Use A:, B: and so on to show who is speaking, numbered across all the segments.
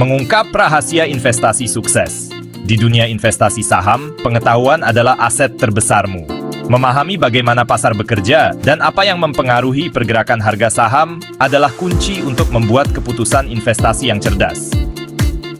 A: Mengungkap rahasia investasi sukses. Di dunia investasi saham, pengetahuan adalah aset terbesarmu. Memahami bagaimana pasar bekerja dan apa yang mempengaruhi pergerakan harga saham adalah kunci untuk membuat keputusan investasi yang cerdas.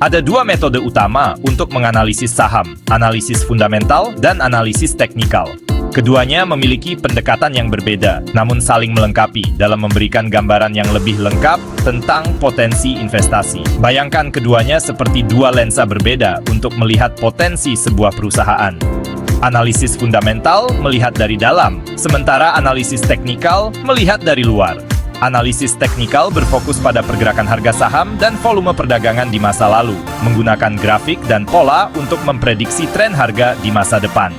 A: Ada dua metode utama untuk menganalisis saham, analisis fundamental dan analisis teknikal. Keduanya memiliki pendekatan yang berbeda, namun saling melengkapi dalam memberikan gambaran yang lebih lengkap tentang potensi investasi. Bayangkan keduanya seperti dua lensa berbeda untuk melihat potensi sebuah perusahaan. Analisis fundamental melihat dari dalam, sementara analisis teknikal melihat dari luar. Analisis teknikal berfokus pada pergerakan harga saham dan volume perdagangan di masa lalu, menggunakan grafik dan pola untuk memprediksi tren harga di masa depan.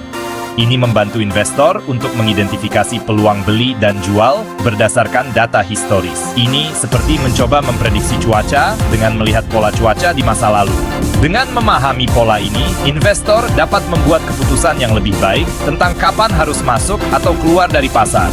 A: Ini membantu investor untuk mengidentifikasi peluang beli dan jual berdasarkan data historis. Ini seperti mencoba memprediksi cuaca dengan melihat pola cuaca di masa lalu. Dengan memahami pola ini, investor dapat membuat keputusan yang lebih baik tentang kapan harus masuk atau keluar dari pasar.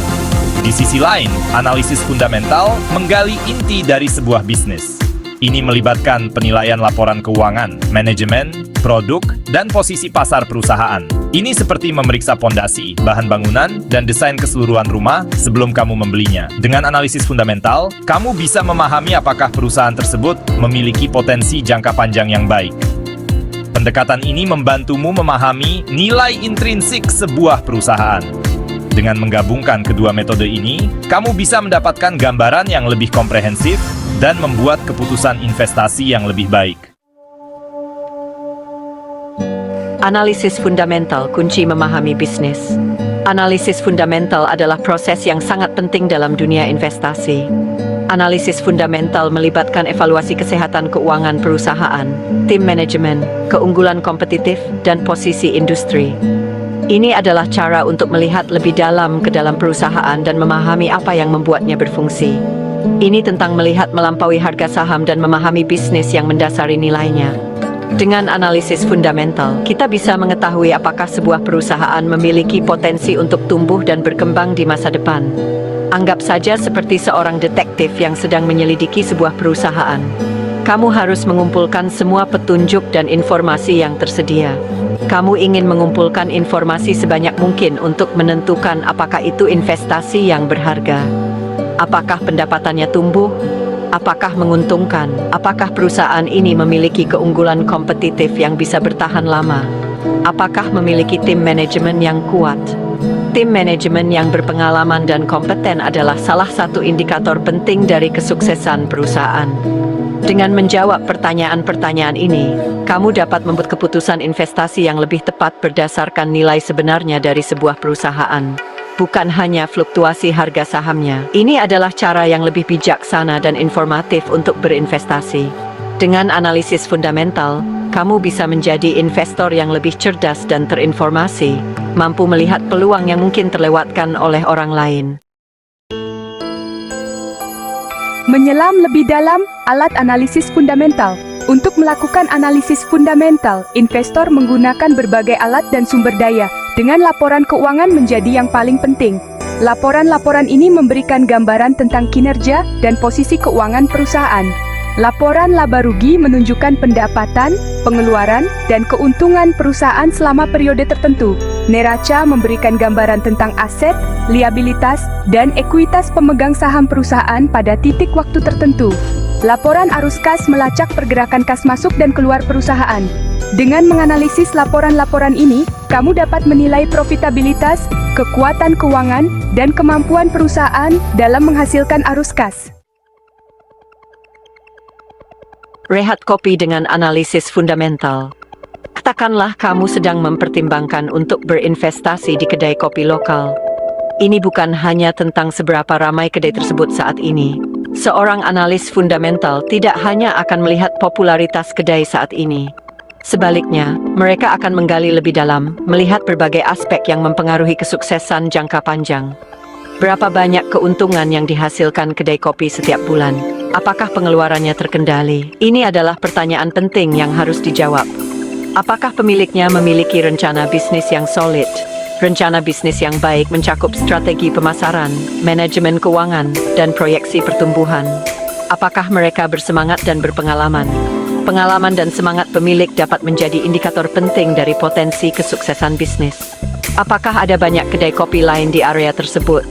A: Di sisi lain, analisis fundamental menggali inti dari sebuah bisnis. Ini melibatkan penilaian laporan keuangan, manajemen, produk, dan posisi pasar perusahaan. Ini seperti memeriksa pondasi, bahan bangunan, dan desain keseluruhan rumah sebelum kamu membelinya. Dengan analisis fundamental, kamu bisa memahami apakah perusahaan tersebut memiliki potensi jangka panjang yang baik. Pendekatan ini membantumu memahami nilai intrinsik sebuah perusahaan. Dengan menggabungkan kedua metode ini, kamu bisa mendapatkan gambaran yang lebih komprehensif dan membuat keputusan investasi yang lebih baik.
B: Analisis fundamental kunci memahami bisnis. Analisis fundamental adalah proses yang sangat penting dalam dunia investasi. Analisis fundamental melibatkan evaluasi kesehatan keuangan perusahaan, tim manajemen, keunggulan kompetitif, dan posisi industri. Ini adalah cara untuk melihat lebih dalam ke dalam perusahaan dan memahami apa yang membuatnya berfungsi. Ini tentang melihat melampaui harga saham dan memahami bisnis yang mendasari nilainya. Dengan analisis fundamental, kita bisa mengetahui apakah sebuah perusahaan memiliki potensi untuk tumbuh dan berkembang di masa depan. Anggap saja seperti seorang detektif yang sedang menyelidiki sebuah perusahaan. Kamu harus mengumpulkan semua petunjuk dan informasi yang tersedia. Kamu ingin mengumpulkan informasi sebanyak mungkin untuk menentukan apakah itu investasi yang berharga. Apakah pendapatannya tumbuh? Apakah menguntungkan? Apakah perusahaan ini memiliki keunggulan kompetitif yang bisa bertahan lama? Apakah memiliki tim manajemen yang kuat? Tim manajemen yang berpengalaman dan kompeten adalah salah satu indikator penting dari kesuksesan perusahaan. Dengan menjawab pertanyaan-pertanyaan ini, kamu dapat membuat keputusan investasi yang lebih tepat berdasarkan nilai sebenarnya dari sebuah perusahaan, bukan hanya fluktuasi harga sahamnya. Ini adalah cara yang lebih bijaksana dan informatif untuk berinvestasi. Dengan analisis fundamental, kamu bisa menjadi investor yang lebih cerdas dan terinformasi, mampu melihat peluang yang mungkin terlewatkan oleh orang lain.
C: Menyelam lebih dalam, alat analisis fundamental. Untuk melakukan analisis fundamental, investor menggunakan berbagai alat dan sumber daya, dengan laporan keuangan menjadi yang paling penting. Laporan-laporan ini memberikan gambaran tentang kinerja dan posisi keuangan perusahaan. Laporan laba rugi menunjukkan pendapatan, pengeluaran, dan keuntungan perusahaan selama periode tertentu. Neraca memberikan gambaran tentang aset, liabilitas, dan ekuitas pemegang saham perusahaan pada titik waktu tertentu. Laporan arus kas melacak pergerakan kas masuk dan keluar perusahaan. Dengan menganalisis laporan-laporan ini, kamu dapat menilai profitabilitas, kekuatan keuangan, dan kemampuan perusahaan dalam menghasilkan arus kas.
B: Rehat kopi dengan analisis fundamental. Katakanlah kamu sedang mempertimbangkan untuk berinvestasi di kedai kopi lokal. Ini bukan hanya tentang seberapa ramai kedai tersebut saat ini. Seorang analis fundamental tidak hanya akan melihat popularitas kedai saat ini. Sebaliknya, mereka akan menggali lebih dalam, melihat berbagai aspek yang mempengaruhi kesuksesan jangka panjang. Berapa banyak keuntungan yang dihasilkan kedai kopi setiap bulan? Apakah pengeluarannya terkendali? Ini adalah pertanyaan penting yang harus dijawab. Apakah pemiliknya memiliki rencana bisnis yang solid? Rencana bisnis yang baik mencakup strategi pemasaran, manajemen keuangan, dan proyeksi pertumbuhan. Apakah mereka bersemangat dan berpengalaman? Pengalaman dan semangat pemilik dapat menjadi indikator penting dari potensi kesuksesan bisnis. Apakah ada banyak kedai kopi lain di area tersebut?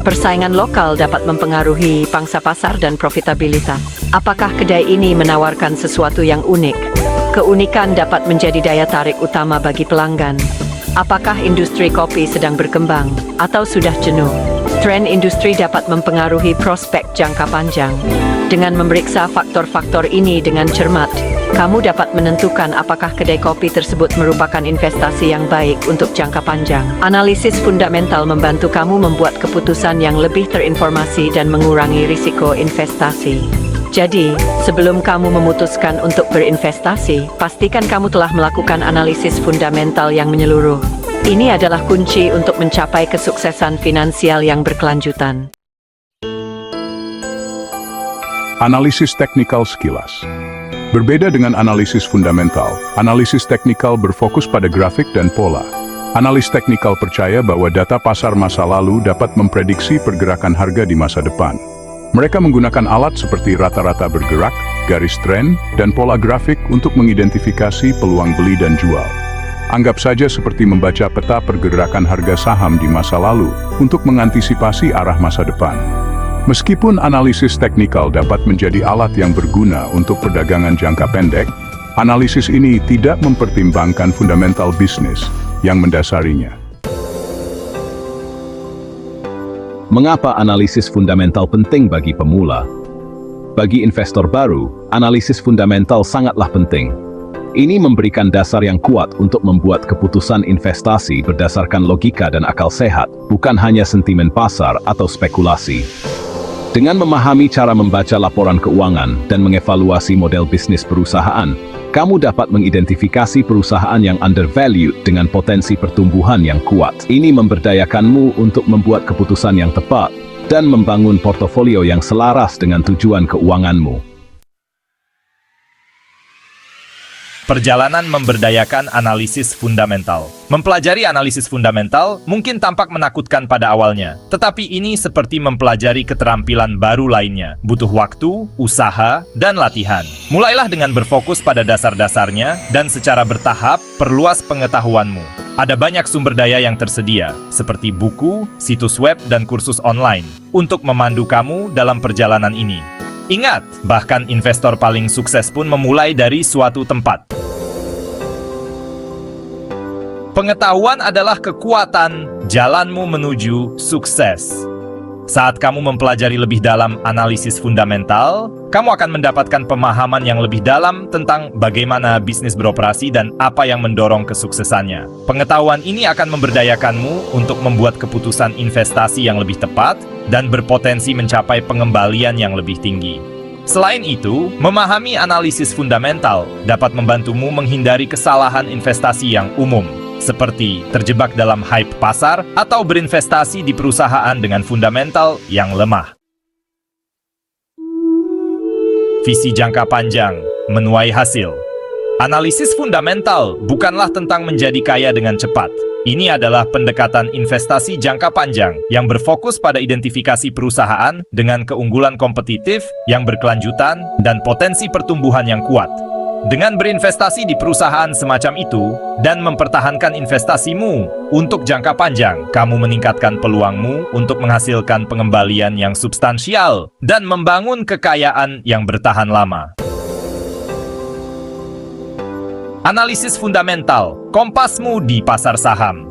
B: Persaingan lokal dapat mempengaruhi pangsa pasar dan profitabilitas. Apakah kedai ini menawarkan sesuatu yang unik? Keunikan dapat menjadi daya tarik utama bagi pelanggan. Apakah industri kopi sedang berkembang atau sudah jenuh? Tren industri dapat mempengaruhi prospek jangka panjang. Dengan memeriksa faktor-faktor ini dengan cermat, kamu dapat menentukan apakah kedai kopi tersebut merupakan investasi yang baik untuk jangka panjang. Analisis fundamental membantu kamu membuat keputusan yang lebih terinformasi dan mengurangi risiko investasi. Jadi, sebelum kamu memutuskan untuk berinvestasi, pastikan kamu telah melakukan analisis fundamental yang menyeluruh. Ini adalah kunci untuk mencapai kesuksesan finansial yang berkelanjutan.
D: Analisis teknikal sekilas. Berbeda dengan analisis fundamental, analisis teknikal berfokus pada grafik dan pola. Analis teknikal percaya bahwa data pasar masa lalu dapat memprediksi pergerakan harga di masa depan. Mereka menggunakan alat seperti rata-rata bergerak, garis tren, dan pola grafik untuk mengidentifikasi peluang beli dan jual. Anggap saja seperti membaca peta pergerakan harga saham di masa lalu untuk mengantisipasi arah masa depan. Meskipun analisis teknikal dapat menjadi alat yang berguna untuk perdagangan jangka pendek, analisis ini tidak mempertimbangkan fundamental bisnis yang mendasarinya.
E: Mengapa analisis fundamental penting bagi pemula? Bagi investor baru, analisis fundamental sangatlah penting. Ini memberikan dasar yang kuat untuk membuat keputusan investasi berdasarkan logika dan akal sehat, bukan hanya sentimen pasar atau spekulasi. Dengan memahami cara membaca laporan keuangan dan mengevaluasi model bisnis perusahaan, kamu dapat mengidentifikasi perusahaan yang undervalued dengan potensi pertumbuhan yang kuat. Ini memberdayakanmu untuk membuat keputusan yang tepat dan membangun portofolio yang selaras dengan tujuan keuanganmu.
A: Perjalanan memberdayakan analisis fundamental. Mempelajari analisis fundamental mungkin tampak menakutkan pada awalnya, tetapi ini seperti mempelajari keterampilan baru lainnya. Butuh waktu, usaha, dan latihan. Mulailah dengan berfokus pada dasar-dasarnya dan secara bertahap perluas pengetahuanmu. Ada banyak sumber daya yang tersedia, seperti buku, situs web, dan kursus online, untuk memandu kamu dalam perjalanan ini. Ingat, bahkan investor paling sukses pun memulai dari suatu tempat. Pengetahuan adalah kekuatan jalanmu menuju sukses. Saat kamu mempelajari lebih dalam analisis fundamental, kamu akan mendapatkan pemahaman yang lebih dalam tentang bagaimana bisnis beroperasi dan apa yang mendorong kesuksesannya. Pengetahuan ini akan memberdayakanmu untuk membuat keputusan investasi yang lebih tepat dan berpotensi mencapai pengembalian yang lebih tinggi. Selain itu, memahami analisis fundamental dapat membantumu menghindari kesalahan investasi yang umum, seperti terjebak dalam hype pasar atau berinvestasi di perusahaan dengan fundamental yang lemah. Visi jangka panjang menuai hasil. Analisis fundamental bukanlah tentang menjadi kaya dengan cepat. Ini adalah pendekatan investasi jangka panjang yang berfokus pada identifikasi perusahaan dengan keunggulan kompetitif yang berkelanjutan dan potensi pertumbuhan yang kuat. Dengan berinvestasi di perusahaan semacam itu dan mempertahankan investasimu untuk jangka panjang, kamu meningkatkan peluangmu untuk menghasilkan pengembalian yang substansial dan membangun kekayaan yang bertahan lama. Analisis fundamental, kompasmu di pasar saham.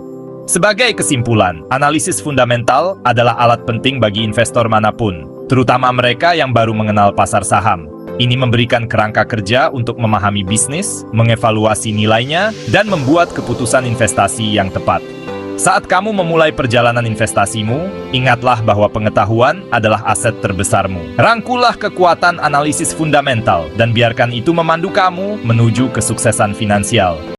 A: Sebagai kesimpulan, analisis fundamental adalah alat penting bagi investor manapun, terutama mereka yang baru mengenal pasar saham. Ini memberikan kerangka kerja untuk memahami bisnis, mengevaluasi nilainya, dan membuat keputusan investasi yang tepat. Saat kamu memulai perjalanan investasimu, ingatlah bahwa pengetahuan adalah aset terbesarmu. Rangkulah kekuatan analisis fundamental dan biarkan itu memandu kamu menuju kesuksesan finansial.